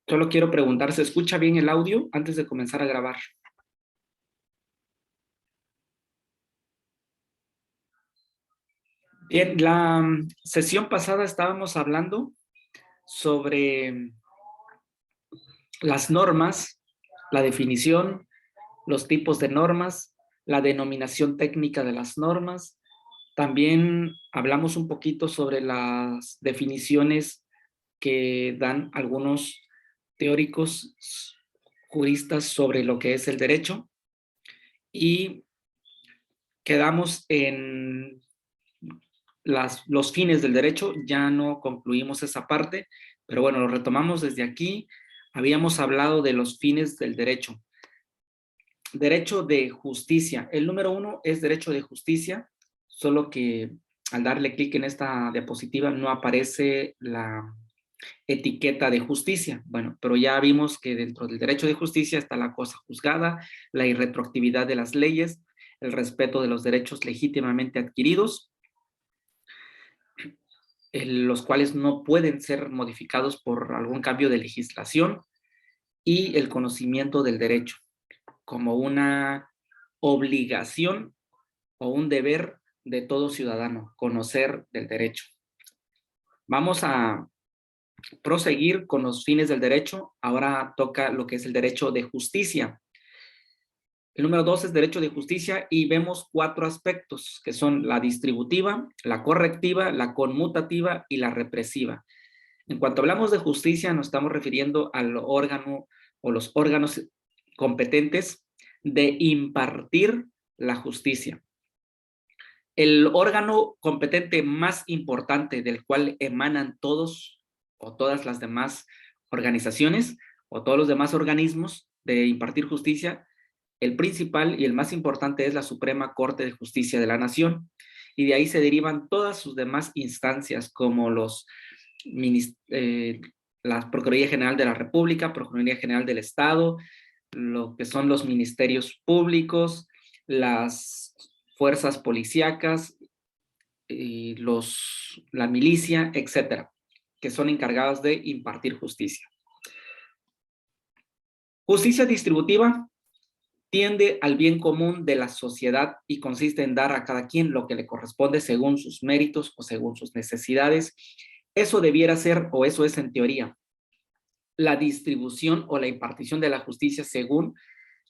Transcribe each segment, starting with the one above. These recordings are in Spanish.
Solo quiero preguntar, ¿se escucha bien el audio antes de comenzar a grabar? Bien, la sesión pasada estábamos hablando sobre las normas, la definición, los tipos de normas, la denominación técnica de las normas. También hablamos un poquito sobre las definiciones que dan algunos teóricos juristas sobre lo que es el derecho y quedamos en los fines del derecho. Ya no concluimos esa parte, pero bueno, lo retomamos desde aquí. Habíamos hablado de los fines del derecho. Derecho de justicia. El número 1 es derecho de justicia, solo que al darle clic en esta diapositiva no aparece la etiqueta de justicia. Bueno, pero ya vimos que dentro del derecho de justicia está la cosa juzgada, la irretroactividad de las leyes, el respeto de los derechos legítimamente adquiridos, los cuales no pueden ser modificados por algún cambio de legislación, y el conocimiento del derecho como una obligación o un deber de todo ciudadano, conocer del derecho. Vamos a proseguir con los fines del derecho. Ahora toca lo que es el derecho de justicia. El número 2 es derecho de justicia y vemos 4 aspectos que son la distributiva, la correctiva, la conmutativa y la represiva. En cuanto hablamos de justicia, nos estamos refiriendo al órgano o los órganos competentes de impartir la justicia. El órgano competente más importante del cual emanan todos o todas las demás organizaciones o todos los demás organismos de impartir justicia, el principal y el más importante es la Suprema Corte de Justicia de la Nación, y de ahí se derivan todas sus demás instancias como la Procuraduría General de la República, Procuraduría General del Estado, lo que son los ministerios públicos, las fuerzas policíacas, la milicia, etcétera, que son encargados de impartir justicia. Justicia distributiva tiende al bien común de la sociedad y consiste en dar a cada quien lo que le corresponde según sus méritos o según sus necesidades. Eso debiera ser, o eso es en teoría, la distribución o la impartición de la justicia según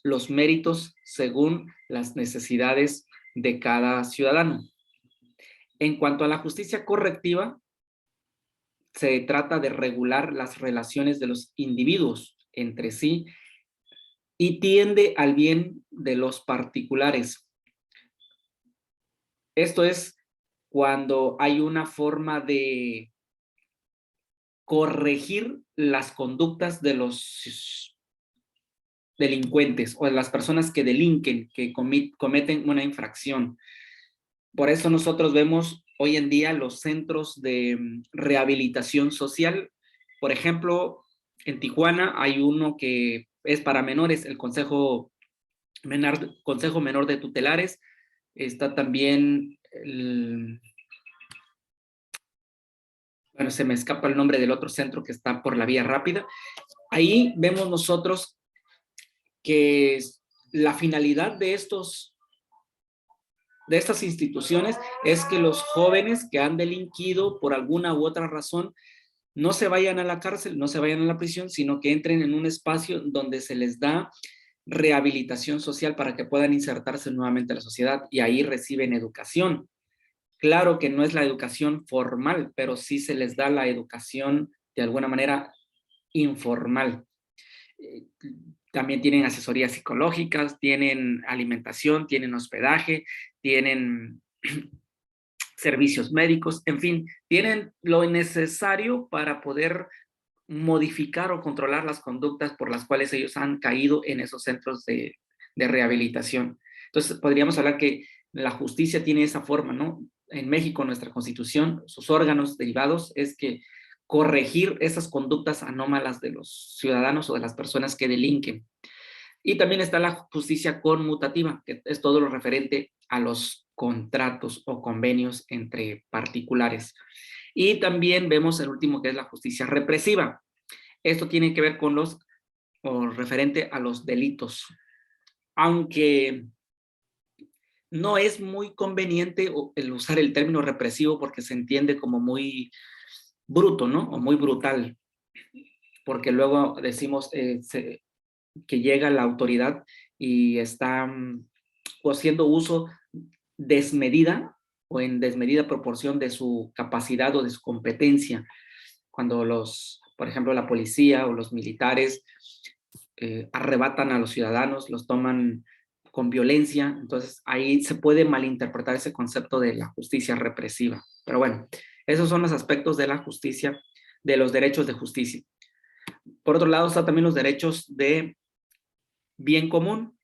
los méritos, según las necesidades de cada ciudadano. En cuanto a la justicia correctiva, se trata de regular las relaciones de los individuos entre sí y tiende al bien de los particulares. Esto es cuando hay una forma de corregir las conductas de los delincuentes o de las personas que delinquen, que cometen una infracción. Por eso nosotros vemos hoy en día los centros de rehabilitación social. Por ejemplo, en Tijuana hay uno que es para menores, el Consejo Menor de Tutelares. Está también bueno, se me escapa el nombre del otro centro que está por la vía rápida. Ahí vemos nosotros que la finalidad de estas instituciones es que los jóvenes que han delinquido por alguna u otra razón no se vayan a la cárcel, no se vayan a la prisión, sino que entren en un espacio donde se les da rehabilitación social para que puedan insertarse nuevamente a la sociedad, y ahí reciben educación. Claro que no es la educación formal, pero sí se les da la educación de alguna manera informal. También tienen asesorías psicológicas, tienen alimentación, tienen hospedaje, tienen servicios médicos, en fin, tienen lo necesario para poder modificar o controlar las conductas por las cuales ellos han caído en esos centros de rehabilitación. Entonces, podríamos hablar que la justicia tiene esa forma, ¿no? En México, nuestra Constitución, sus órganos derivados es que corregir esas conductas anómalas de los ciudadanos o de las personas que delinquen. Y también está la justicia conmutativa, que es todo lo referente a los contratos o convenios entre particulares. Y también vemos el último, que es la justicia represiva. Esto tiene que ver con o referente a los delitos. Aunque no es muy conveniente el usar el término represivo porque se entiende como muy bruto, ¿no? O muy brutal, porque luego decimos que llega la autoridad y está haciendo uso desmedida o en desmedida proporción de su capacidad o de su competencia. Cuando por ejemplo, la policía o los militares arrebatan a los ciudadanos, los toman con violencia, entonces ahí se puede malinterpretar ese concepto de la justicia represiva. Pero bueno, esos son los aspectos de la justicia, de los derechos de justicia. Por otro lado, están también los derechos de bien común.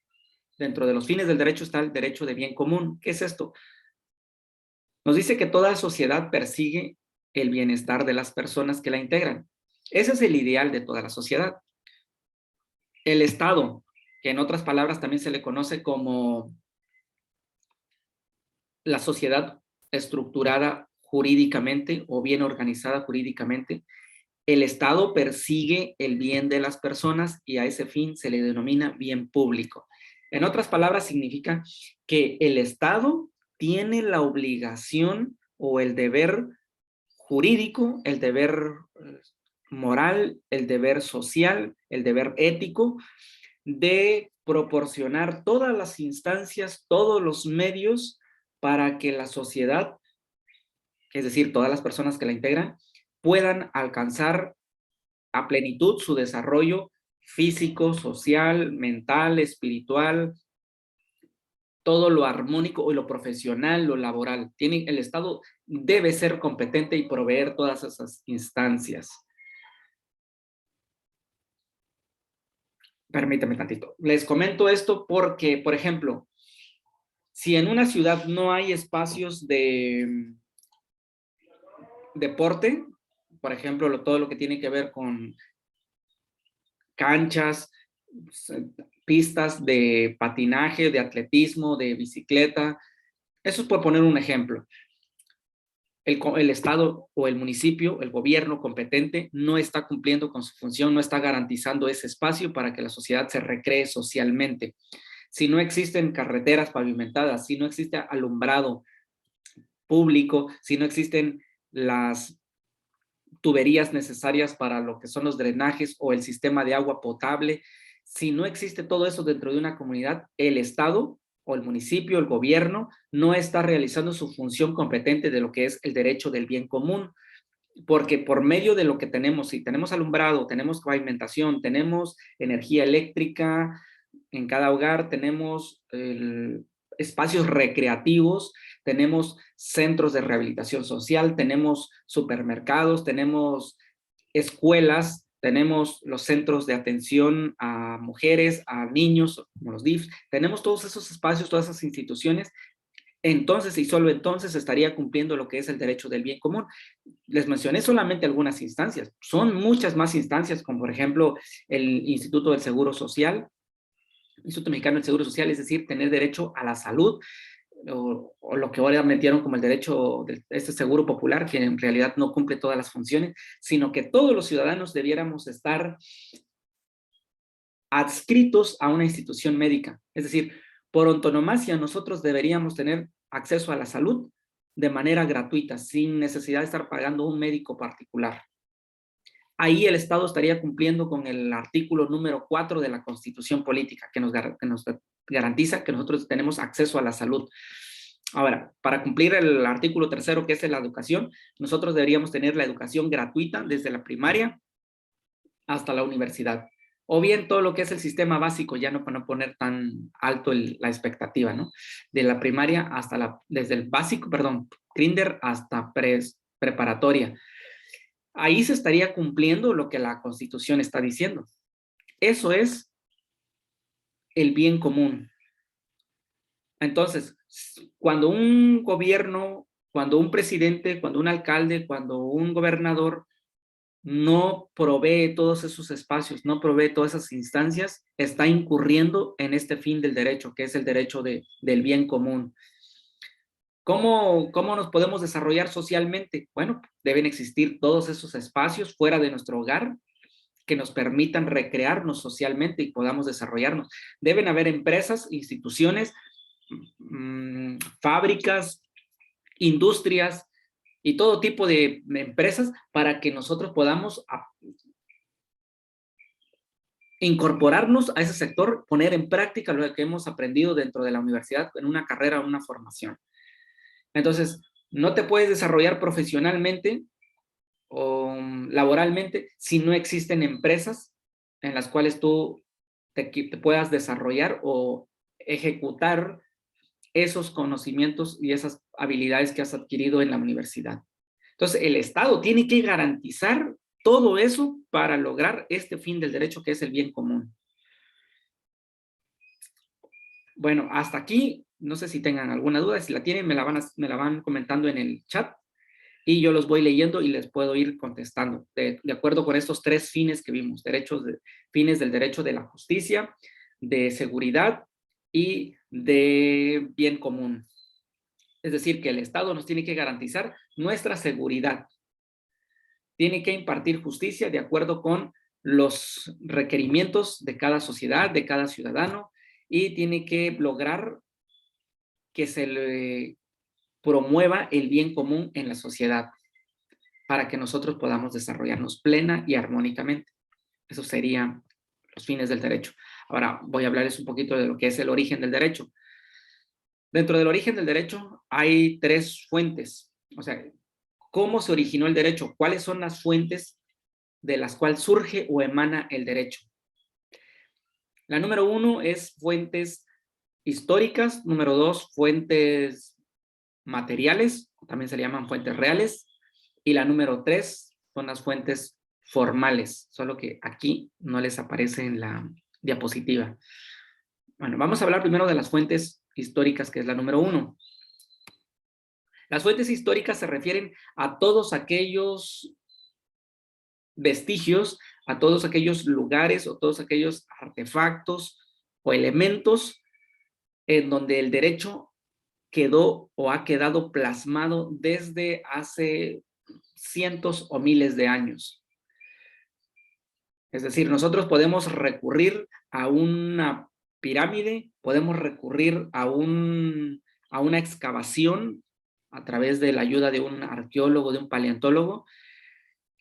Dentro de los fines del derecho está el derecho de bien común. ¿Qué es esto? Nos dice que toda sociedad persigue el bienestar de las personas que la integran. Ese es el ideal de toda la sociedad. El Estado, que en otras palabras también se le conoce como la sociedad estructurada jurídicamente o bien organizada jurídicamente, el Estado persigue el bien de las personas y a ese fin se le denomina bien público. En otras palabras, significa que el Estado tiene la obligación o el deber jurídico, el deber moral, el deber social, el deber ético de proporcionar todas las instancias, todos los medios para que la sociedad, es decir, todas las personas que la integran, puedan alcanzar a plenitud su desarrollo físico, social, mental, espiritual, todo lo armónico y lo profesional, lo laboral. El Estado debe ser competente y proveer todas esas instancias. Permítame tantito. Les comento esto porque, por ejemplo, si en una ciudad no hay espacios de deporte, por ejemplo, todo lo que tiene que ver con canchas, pistas de patinaje, de atletismo, de bicicleta. Eso es por poner un ejemplo. El Estado o el municipio, el gobierno competente, no está cumpliendo con su función, no está garantizando ese espacio para que la sociedad se recree socialmente. Si no existen carreteras pavimentadas, si no existe alumbrado público, si no existen las tuberías necesarias para lo que son los drenajes o el sistema de agua potable, si no existe todo eso dentro de una comunidad, el Estado o el municipio, el gobierno, no está realizando su función competente de lo que es el derecho del bien común, porque por medio de lo que tenemos, si tenemos alumbrado, tenemos pavimentación, tenemos energía eléctrica en cada hogar, tenemos espacios recreativos, tenemos centros de rehabilitación social, tenemos supermercados, tenemos escuelas, tenemos los centros de atención a mujeres, a niños, como los DIF, tenemos todos esos espacios, todas esas instituciones. Entonces, y solo entonces, estaría cumpliendo lo que es el derecho del bien común. Les mencioné solamente algunas instancias, son muchas más instancias, como por ejemplo el Instituto del Seguro Social, Instituto Mexicano del Seguro Social, es decir, tener derecho a la salud, o lo que ahora metieron como el derecho de este seguro popular, que en realidad no cumple todas las funciones, sino que todos los ciudadanos debiéramos estar adscritos a una institución médica. Es decir, por antonomasia nosotros deberíamos tener acceso a la salud de manera gratuita, sin necesidad de estar pagando un médico particular. Ahí el Estado estaría cumpliendo con el artículo número 4 de la Constitución Política, que nos garantiza que nosotros tenemos acceso a la salud. Ahora, para cumplir el artículo 3, que es la educación, nosotros deberíamos tener la educación gratuita desde la primaria hasta la universidad. O bien todo lo que es el sistema básico, ya no para no poner tan alto la expectativa, ¿no? De la primaria hasta desde el básico, perdón, kinder hasta preparatoria. Ahí se estaría cumpliendo lo que la Constitución está diciendo. Eso es el bien común. Entonces, cuando un gobierno, cuando un presidente, cuando un alcalde, cuando un gobernador no provee todos esos espacios, no provee todas esas instancias, está incurriendo en este fin del derecho, que es el derecho del bien común. ¿Cómo nos podemos desarrollar socialmente? Bueno, deben existir todos esos espacios fuera de nuestro hogar, que nos permitan recrearnos socialmente y podamos desarrollarnos. Deben haber empresas, instituciones, fábricas, industrias y todo tipo de empresas para que nosotros podamos incorporarnos a ese sector, poner en práctica lo que hemos aprendido dentro de la universidad en una carrera o una formación. Entonces, no te puedes desarrollar profesionalmente o laboralmente si no existen empresas en las cuales tú te puedas desarrollar o ejecutar esos conocimientos y esas habilidades que has adquirido en la universidad. Entonces, el Estado tiene que garantizar todo eso para lograr este fin del derecho que es el bien común. Bueno, hasta aquí, no sé si tengan alguna duda, si la tienen me la van comentando en el chat y yo los voy leyendo y les puedo ir contestando, de acuerdo con estos tres fines que vimos, fines del derecho de la justicia, de seguridad y de bien común. Es decir, que el Estado nos tiene que garantizar nuestra seguridad, tiene que impartir justicia de acuerdo con los requerimientos de cada sociedad, de cada ciudadano, y tiene que lograr que se le promueva el bien común en la sociedad para que nosotros podamos desarrollarnos plena y armónicamente. Eso serían los fines del derecho. Ahora voy a hablarles un poquito de lo que es el origen del derecho. Dentro del origen del derecho hay tres fuentes. O sea, ¿cómo se originó el derecho? ¿Cuáles son las fuentes de las cuales surge o emana el derecho? La número uno es fuentes históricas. Número dos, fuentes materiales, también se le llaman fuentes reales. Y la número tres son las fuentes formales, solo que aquí no les aparece en la diapositiva. Bueno, vamos a hablar primero de las fuentes históricas, que es la número uno. Las fuentes históricas se refieren a todos aquellos vestigios, a todos aquellos lugares o todos aquellos artefactos o elementos en donde el derecho quedó o ha quedado plasmado desde hace cientos o miles de años. Es decir, nosotros podemos recurrir a una pirámide, podemos recurrir a una excavación a través de la ayuda de un arqueólogo, de un paleontólogo,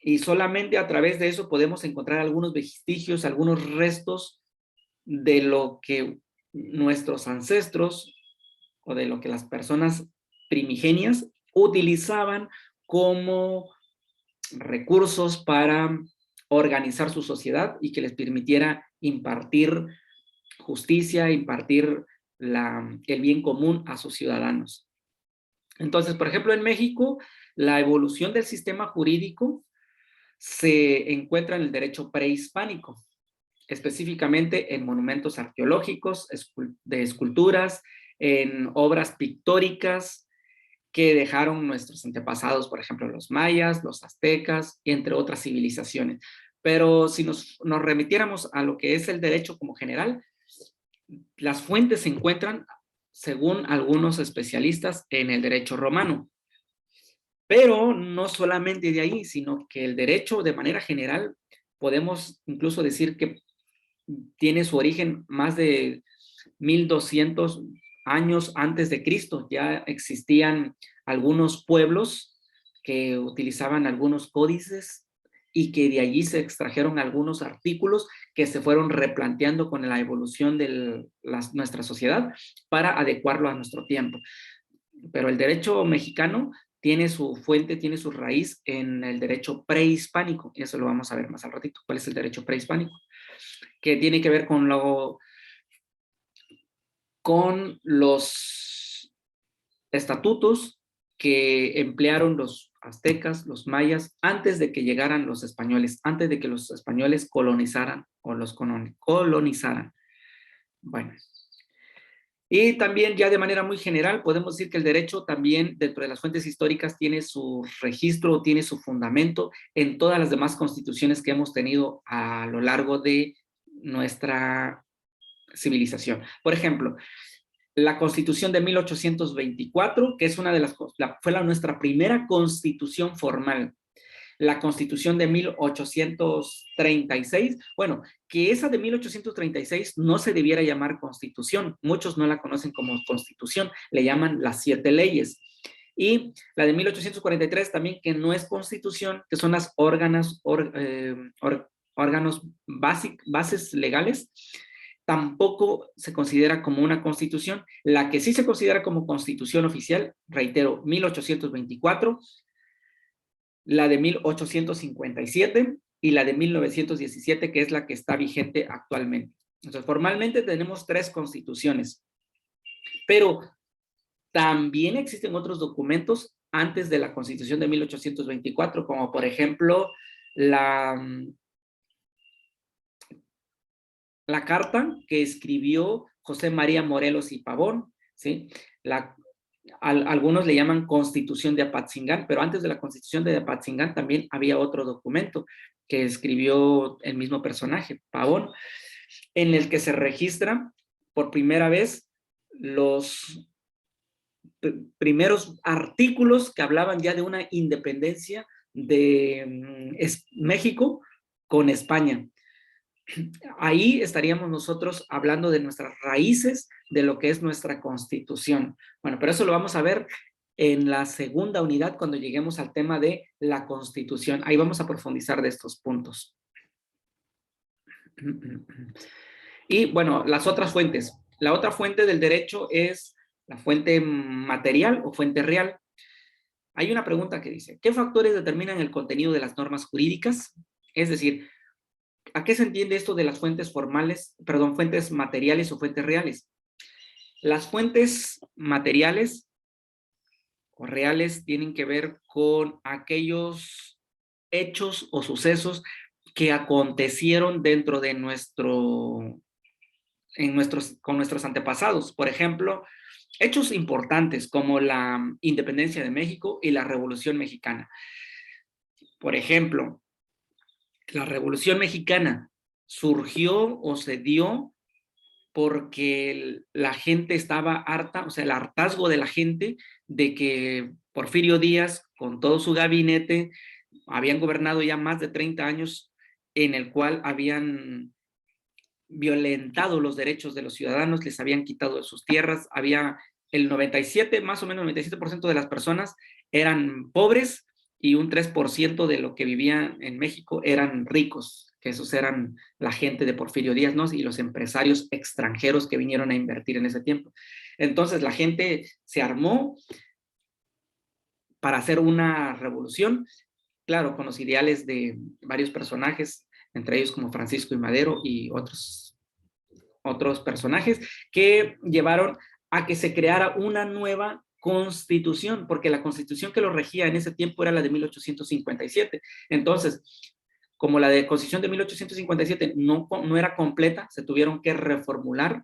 y solamente a través de eso podemos encontrar algunos vestigios, algunos restos de lo que nuestros ancestros o de lo que las personas primigenias utilizaban como recursos para organizar su sociedad y que les permitiera impartir justicia, impartir el bien común a sus ciudadanos. Entonces, por ejemplo, en México, la evolución del sistema jurídico se encuentra en el derecho prehispánico, específicamente en monumentos arqueológicos, de esculturas, en obras pictóricas que dejaron nuestros antepasados, por ejemplo, los mayas, los aztecas, entre otras civilizaciones. Pero si nos remitiéramos a lo que es el derecho como general, las fuentes se encuentran, según algunos especialistas, en el derecho romano. Pero no solamente de ahí, sino que el derecho de manera general, podemos incluso decir que tiene su origen más de 1200 años antes de Cristo. Ya existían algunos pueblos que utilizaban algunos códices y que de allí se extrajeron algunos artículos que se fueron replanteando con la evolución de nuestra sociedad para adecuarlo a nuestro tiempo. Pero el derecho mexicano tiene su fuente, tiene su raíz en el derecho prehispánico, y eso lo vamos a ver más al ratito. ¿Cuál es el derecho prehispánico? Que tiene que ver con los estatutos que emplearon los aztecas, los mayas, antes de que llegaran los españoles, antes de que los españoles colonizaran o los colonizaran. Bueno. Y también ya de manera muy general podemos decir que el derecho también dentro de las fuentes históricas tiene su registro, tiene su fundamento en todas las demás constituciones que hemos tenido a lo largo de nuestra civilización. Por ejemplo, la Constitución de 1824, que es una de las, fue nuestra primera constitución formal. La Constitución de 1836, bueno, que esa de 1836 no se debiera llamar Constitución, muchos no la conocen como Constitución, le llaman las 7 leyes. Y la de 1843 también, que no es Constitución, que son las órganos bases legales, tampoco se considera como una constitución. La que sí se considera como constitución oficial, reitero, 1824, la de 1857 y la de 1917, que es la que está vigente actualmente. Entonces, formalmente tenemos 3 constituciones, pero también existen otros documentos antes de la Constitución de 1824, como por ejemplo la carta que escribió José María Morelos y Pavón, ¿sí? Algunos le llaman Constitución de Apatzingán, pero antes de la Constitución de Apatzingán también había otro documento que escribió el mismo personaje, Pavón, en el que se registra por primera vez los primeros artículos que hablaban ya de una independencia de México con España. Ahí estaríamos nosotros hablando de nuestras raíces, de lo que es nuestra Constitución. Bueno, pero eso lo vamos a ver en la segunda unidad cuando lleguemos al tema de la Constitución. Ahí vamos a profundizar de estos puntos. Y bueno, las otras fuentes. La otra fuente del derecho es la fuente material o fuente real. Hay una pregunta que dice, ¿qué factores determinan el contenido de las normas jurídicas? Es decir, ¿a qué se entiende esto de las fuentes formales, perdón, fuentes materiales o fuentes reales? Las fuentes materiales o reales tienen que ver con aquellos hechos o sucesos que acontecieron dentro de con nuestros antepasados. Por ejemplo, hechos importantes como la independencia de México y la Revolución Mexicana. Por ejemplo, la Revolución Mexicana surgió o se dio porque la gente estaba harta, o sea, el hartazgo de la gente de que Porfirio Díaz, con todo su gabinete, habían gobernado ya más de 30 años, en el cual habían violentado los derechos de los ciudadanos, les habían quitado de sus tierras, había el 97, más o menos 97% de las personas eran pobres y un 3% de lo que vivía en México eran ricos, que esos eran la gente de Porfirio Díaz, ¿no? Y los empresarios extranjeros que vinieron a invertir en ese tiempo. Entonces la gente se armó para hacer una revolución, claro, con los ideales de varios personajes, entre ellos como Francisco y Madero y otros personajes que llevaron a que se creara una nueva constitución, porque la constitución que lo regía en ese tiempo era la de 1857. Entonces, como la de constitución de 1857 no era completa, se tuvieron que reformular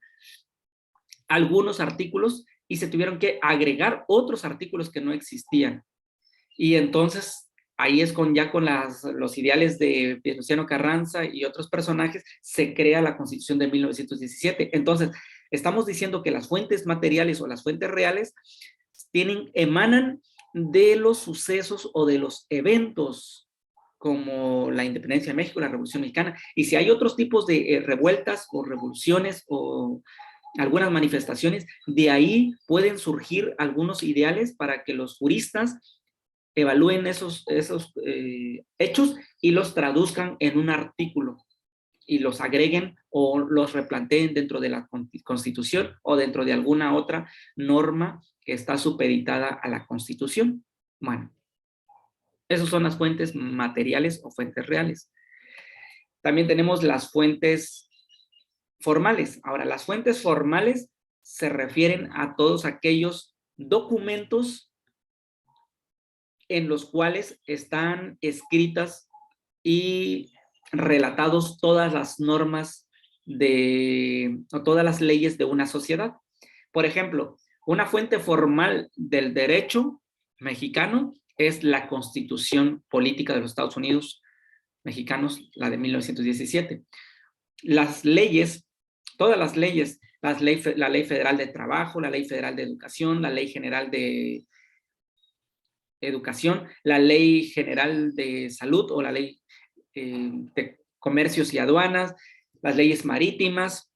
algunos artículos y se tuvieron que agregar otros artículos que no existían. Y entonces ahí es ya con los ideales de Venustiano Carranza y otros personajes, se crea la Constitución de 1917. Entonces, estamos diciendo que las fuentes materiales o las fuentes reales emanan de los sucesos o de los eventos como la independencia de México, la Revolución Mexicana. Y si hay otros tipos de revueltas o revoluciones o algunas manifestaciones, de ahí pueden surgir algunos ideales para que los juristas evalúen esos hechos y los traduzcan en un artículo y los agreguen o los replanteen dentro de la Constitución o dentro de alguna otra norma que está supeditada a la Constitución. Bueno, esas son las fuentes materiales o fuentes reales. También tenemos las fuentes formales. Ahora, las fuentes formales se refieren a todos aquellos documentos en los cuales están escritas y relatados todas las normas o todas las leyes de una sociedad. Por ejemplo, una fuente formal del derecho mexicano es la Constitución Política de los Estados Unidos Mexicanos, la de 1917. Las leyes, todas las leyes, la Ley Federal de Trabajo, la Ley Federal de Educación, la Ley General de educación, la Ley General de Salud o la Ley de Comercios y Aduanas, las leyes marítimas.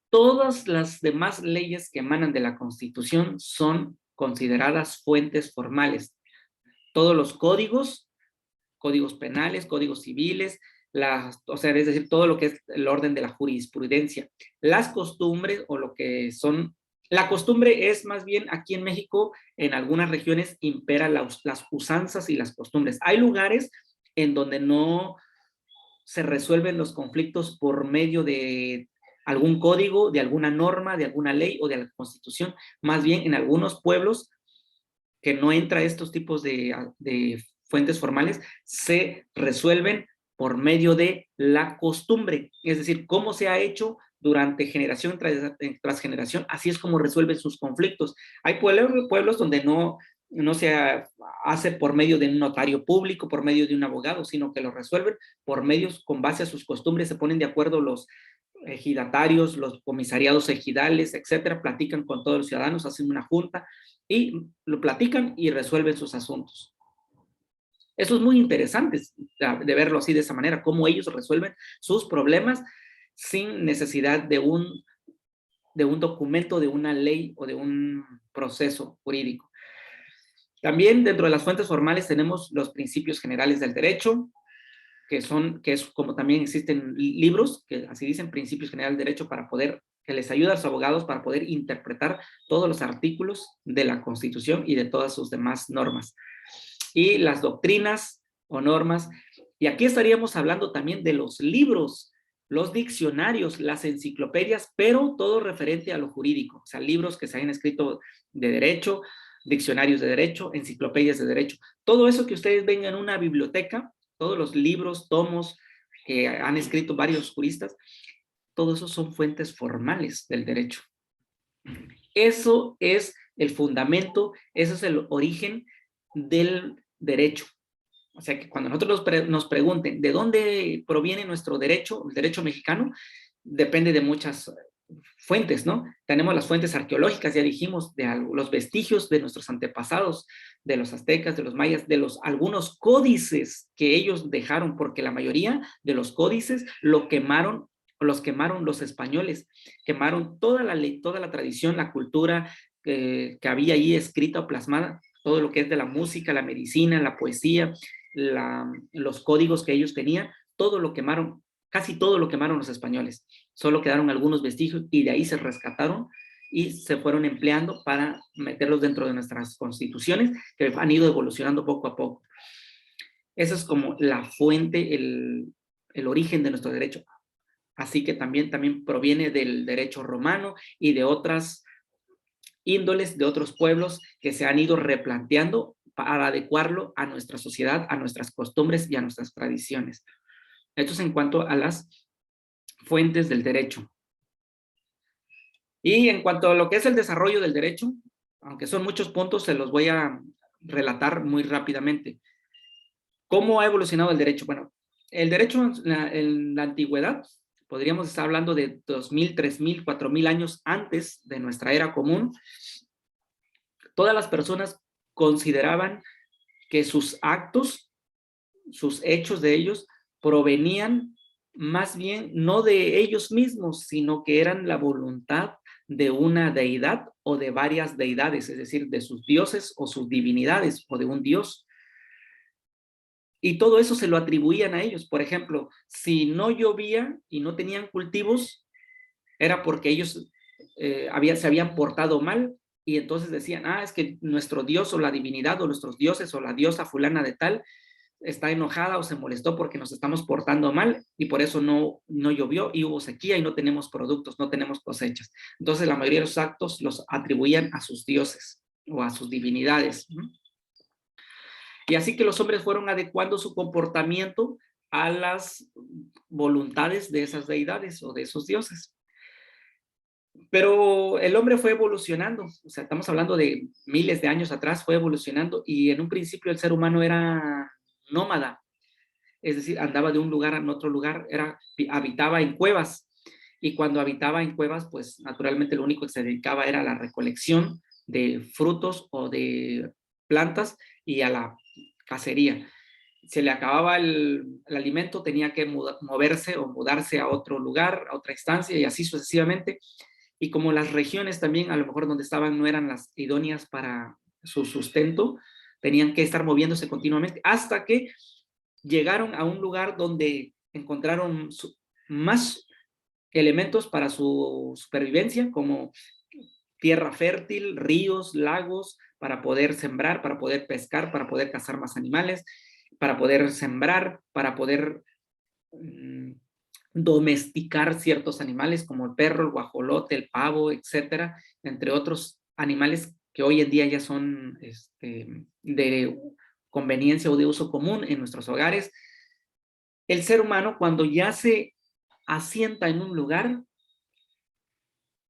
Todas las demás leyes que emanan de la Constitución son consideradas fuentes formales. Todos los códigos penales, códigos civiles, o sea, es decir, todo lo que es el orden de la jurisprudencia. Las costumbres o lo que son, la costumbre es más bien aquí en México, en algunas regiones imperan las usanzas y las costumbres. Hay lugares en donde no se resuelven los conflictos por medio de algún código, de alguna norma, de alguna ley o de la Constitución. Más bien en algunos pueblos que no entra estos tipos de fuentes formales, se resuelven por medio de la costumbre, es decir, cómo se ha hecho durante generación tras generación, así es como resuelven sus conflictos. Hay pueblos donde no se hace por medio de un notario público, por medio de un abogado, sino que lo resuelven por medios con base a sus costumbres, se ponen de acuerdo los ejidatarios, los comisariados ejidales, etcétera, platican con todos los ciudadanos, hacen una junta y lo platican y resuelven sus asuntos. Eso es muy interesante de verlo así de esa manera, cómo ellos resuelven sus problemas sin necesidad de un documento, de una ley o de un proceso jurídico. También dentro de las fuentes formales tenemos los principios generales del derecho, que es como también existen libros, que así dicen, principios generales del derecho, que les ayuda a los abogados para poder interpretar todos los artículos de la Constitución y de todas sus demás normas. Y las doctrinas o normas, y aquí estaríamos hablando también de los libros, los diccionarios, las enciclopedias, pero todo referente a lo jurídico, o sea, libros que se hayan escrito de derecho, diccionarios de derecho, enciclopedias de derecho, todo eso que ustedes ven en una biblioteca, todos los libros, tomos que han escrito varios juristas, todo eso son fuentes formales del derecho. Eso es el fundamento, eso es el origen del derecho. O sea que cuando nosotros nos pregunten de dónde proviene nuestro derecho, el derecho mexicano, depende de muchas fuentes, ¿no? Tenemos las fuentes arqueológicas, ya dijimos, de los vestigios de nuestros antepasados, de los aztecas, de los mayas, de algunos códices que ellos dejaron, porque la mayoría de los códices los quemaron los españoles, quemaron toda la ley, toda la tradición, la cultura que había ahí escrita o plasmada, todo lo que es de la música, la medicina, la poesía, los códigos que ellos tenían, todo lo quemaron, casi todo lo quemaron los españoles. Solo quedaron algunos vestigios y de ahí se rescataron y se fueron empleando para meterlos dentro de nuestras constituciones que han ido evolucionando poco a poco. Esa es como la fuente, el origen de nuestro derecho. Así que también proviene del derecho romano y de otras índoles de otros pueblos que se han ido replanteando para adecuarlo a nuestra sociedad, a nuestras costumbres y a nuestras tradiciones. Esto es en cuanto a las fuentes del derecho. Y en cuanto a lo que es el desarrollo del derecho, aunque son muchos puntos, se los voy a relatar muy rápidamente. ¿Cómo ha evolucionado el derecho? Bueno, el derecho en la antigüedad, podríamos estar hablando de 2000, 3000, 4000 años antes de nuestra era común, todas las personas consideraban que sus actos, sus hechos de ellos, provenían más bien no de ellos mismos, sino que eran la voluntad de una deidad o de varias deidades, es decir, de sus dioses o sus divinidades o de un dios. Y todo eso se lo atribuían a ellos. Por ejemplo, si no llovía y no tenían cultivos, era porque ellos se habían portado mal y entonces decían, es que nuestro dios o la divinidad o nuestros dioses o la diosa fulana de tal está enojada o se molestó porque nos estamos portando mal y por eso no llovió y hubo sequía y no tenemos productos, no tenemos cosechas. Entonces la mayoría de los actos los atribuían a sus dioses o a sus divinidades, ¿no? Y así que los hombres fueron adecuando su comportamiento a las voluntades de esas deidades o de esos dioses. Pero el hombre fue evolucionando, o sea, estamos hablando de miles de años atrás, fue evolucionando y en un principio el ser humano era nómada, es decir, andaba de un lugar a otro lugar, habitaba en cuevas y cuando habitaba en cuevas, pues naturalmente lo único que se dedicaba era la recolección de frutos o de plantas y a la cacería. Se le acababa el alimento, tenía que moverse o mudarse a otro lugar, a otra instancia y así sucesivamente. Y como las regiones también, a lo mejor donde estaban no eran las idóneas para su sustento, tenían que estar moviéndose continuamente hasta que llegaron a un lugar donde encontraron más elementos para su supervivencia, como tierra fértil, ríos, lagos, para poder sembrar, para poder pescar, para poder cazar más animales, para poder sembrar, para poder domesticar ciertos animales como el perro, el guajolote, el pavo, etcétera, entre otros animales que hoy en día ya son de conveniencia o de uso común en nuestros hogares. El ser humano, cuando ya se asienta en un lugar,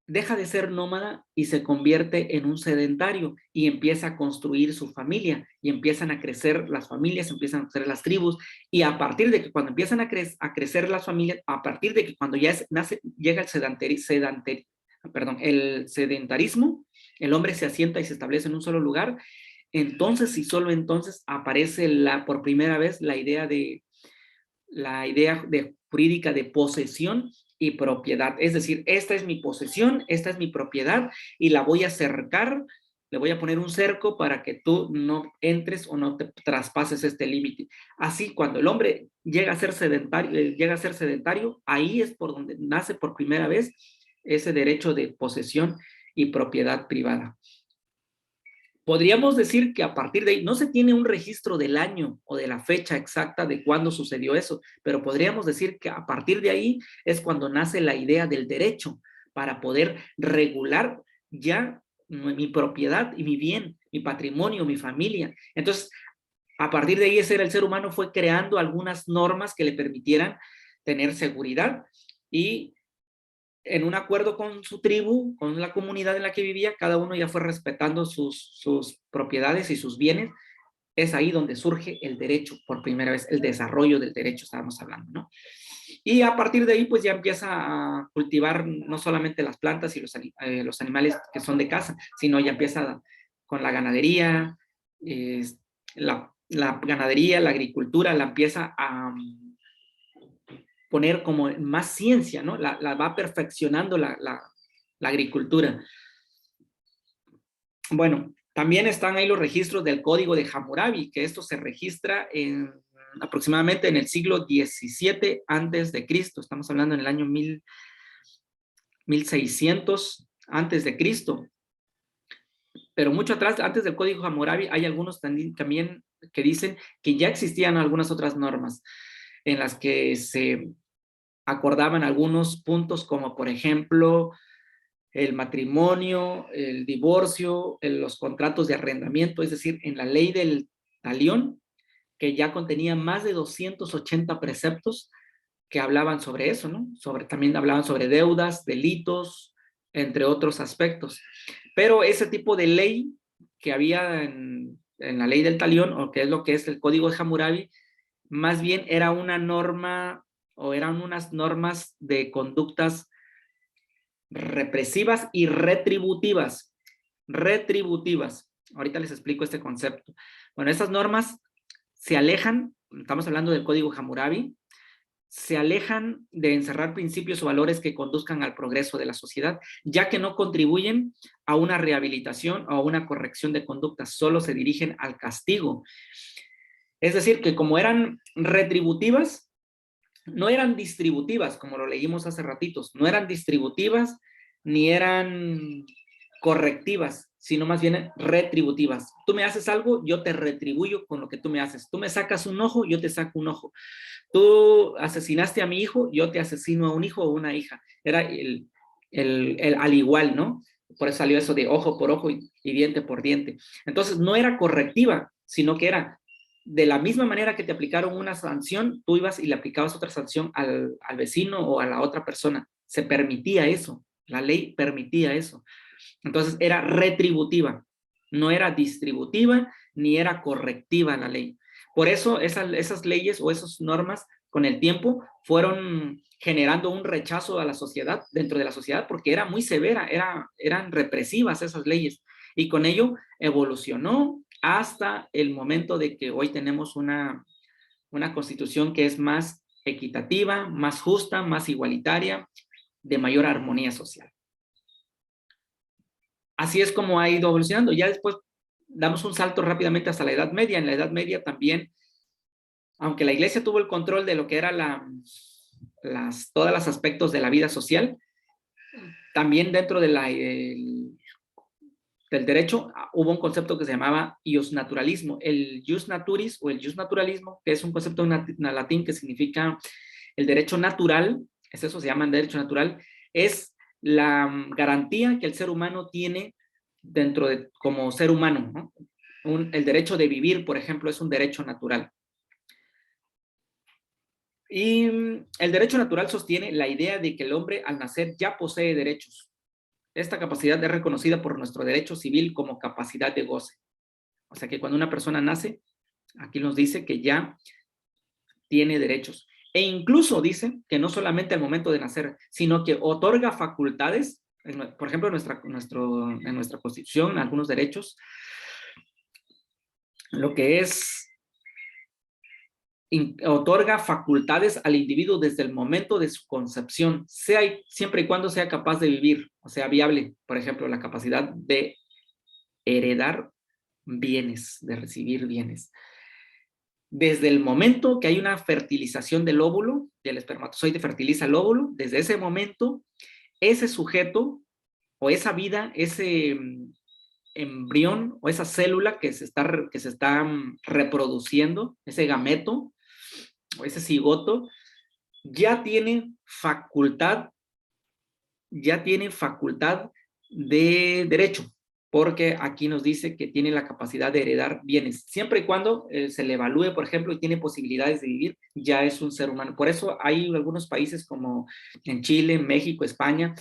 deja de ser nómada y se convierte en un sedentario y empieza a construir su familia y empiezan a crecer las familias, empiezan a crecer las tribus y a partir de que cuando empiezan a crecer las familias, a partir de que cuando ya llega el sedentarismo, el hombre se asienta y se establece en un solo lugar, entonces y solo entonces aparece por primera vez la idea jurídica de posesión y propiedad. Es decir, esta es mi posesión, esta es mi propiedad y la voy a cercar, le voy a poner un cerco para que tú no entres o no te traspases este límite. Así, cuando el hombre llega a ser sedentario, ahí es por donde nace por primera vez ese derecho de posesión y propiedad privada. Podríamos decir que a partir de ahí, no se tiene un registro del año o de la fecha exacta de cuándo sucedió eso, pero podríamos decir que a partir de ahí es cuando nace la idea del derecho para poder regular ya mi propiedad y mi bien, mi patrimonio, mi familia. Entonces, a partir de ahí el ser humano fue creando algunas normas que le permitieran tener seguridad y en un acuerdo con su tribu, con la comunidad en la que vivía, cada uno ya fue respetando sus propiedades y sus bienes. Es ahí donde surge el derecho, por primera vez, el desarrollo del derecho, estábamos hablando, ¿no? Y a partir de ahí, pues ya empieza a cultivar no solamente las plantas y los animales que son de caza, sino ya empieza con la ganadería, la ganadería, la agricultura, la empieza a poner como más ciencia, ¿no? La va perfeccionando la agricultura. Bueno, también están ahí los registros del Código de Hammurabi, que esto se registra aproximadamente en el siglo XVII antes de Cristo. Estamos hablando en el año 1600 antes de Cristo. Pero mucho atrás, antes del Código Hammurabi, hay algunos también que dicen que ya existían algunas otras normas en las que se acordaban algunos puntos como por ejemplo el matrimonio, el divorcio, los contratos de arrendamiento, es decir, en la ley del talión, que ya contenía más de 280 preceptos que hablaban sobre eso, ¿no? También hablaban sobre deudas, delitos, entre otros aspectos. Pero ese tipo de ley que había en la ley del talión, o que es lo que es el Código de Hammurabi, más bien era una norma o eran unas normas de conductas represivas y retributivas. Retributivas. Ahorita les explico este concepto. Bueno, estas normas se alejan, estamos hablando del Código Hammurabi, se alejan de encerrar principios o valores que conduzcan al progreso de la sociedad, ya que no contribuyen a una rehabilitación o a una corrección de conductas, solo se dirigen al castigo. Es decir, que como eran retributivas, no eran distributivas, como lo leímos hace ratitos, no eran distributivas ni eran correctivas, sino más bien retributivas. Tú me haces algo, yo te retribuyo con lo que tú me haces. Tú me sacas un ojo, yo te saco un ojo. Tú asesinaste a mi hijo, yo te asesino a un hijo o una hija. Era el al igual, ¿no? Por eso salió eso de ojo por ojo y diente por diente. Entonces no era correctiva, sino que era de la misma manera que te aplicaron una sanción, tú ibas y le aplicabas otra sanción al vecino o a la otra persona. Se permitía eso, la ley permitía eso. Entonces era retributiva, no era distributiva ni era correctiva la ley. Por eso esas leyes o esas normas con el tiempo fueron generando un rechazo a la sociedad, dentro de la sociedad, porque era muy severa, eran represivas esas leyes. Y con ello evolucionó hasta el momento de que hoy tenemos una constitución que es más equitativa, más justa, más igualitaria, de mayor armonía social. Así es como ha ido evolucionando. Ya después damos un salto rápidamente hasta la Edad Media. En la Edad Media también, aunque la iglesia tuvo el control de lo que era todos los aspectos de la vida social, también dentro de del derecho hubo un concepto que se llamaba iusnaturalismo. El ius naturis o el iusnaturalismo, que es un concepto en latín que significa el derecho natural, es eso, se llama el derecho natural, es la garantía que el ser humano tiene dentro de, como ser humano, ¿no? El derecho de vivir, por ejemplo, es un derecho natural. Y el derecho natural sostiene la idea de que el hombre al nacer ya posee derechos. Esta capacidad es reconocida por nuestro derecho civil como capacidad de goce. O sea que cuando una persona nace, aquí nos dice que ya tiene derechos. E incluso dice que no solamente al momento de nacer, sino que otorga facultades, por ejemplo, en nuestra Constitución, algunos derechos, lo que es, otorga facultades al individuo desde el momento de su concepción, siempre y cuando sea capaz de vivir, o sea, viable. Por ejemplo, la capacidad de heredar bienes, de recibir bienes. Desde el momento que hay una fertilización del óvulo, el espermatozoide fertiliza el óvulo, desde ese momento, ese sujeto o esa vida, ese embrión o esa célula que se está reproduciendo, ese gameto o ese cigoto, ya tiene facultad de derecho, porque aquí nos dice que tiene la capacidad de heredar bienes, siempre y cuando se le evalúe, por ejemplo, y tiene posibilidades de vivir, ya es un ser humano. Por eso hay algunos países como en Chile, México, España,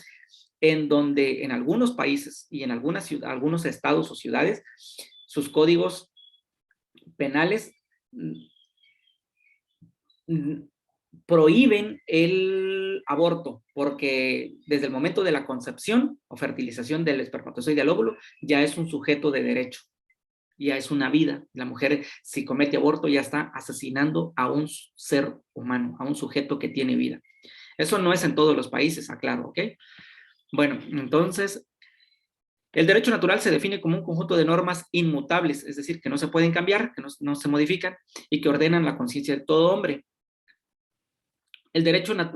en donde en algunos países y en algunos estados o ciudades, sus códigos penales prohíben el aborto, porque desde el momento de la concepción o fertilización del espermatozoide al óvulo, ya es un sujeto de derecho, ya es una vida. La mujer, si comete aborto, ya está asesinando a un ser humano, a un sujeto que tiene vida. Eso no es en todos los países, aclaro, ¿ok? Bueno, entonces, el derecho natural se define como un conjunto de normas inmutables, es decir, que no se pueden cambiar, que no se modifican y que ordenan la conciencia de todo hombre. Un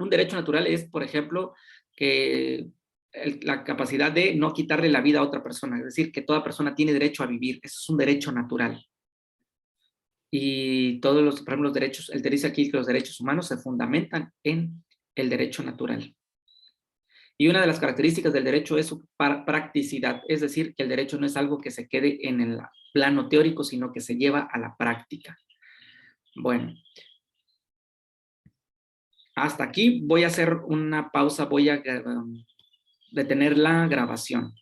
derecho natural es, por ejemplo, que la capacidad de no quitarle la vida a otra persona, es decir, que toda persona tiene derecho a vivir, eso es un derecho natural. Y todos por ejemplo, los derechos, él te dice aquí que los derechos humanos se fundamentan en el derecho natural. Y una de las características del derecho es su practicidad, es decir, que el derecho no es algo que se quede en el plano teórico, sino que se lleva a la práctica. Bueno, hasta aquí voy a hacer una pausa, voy a detener la grabación.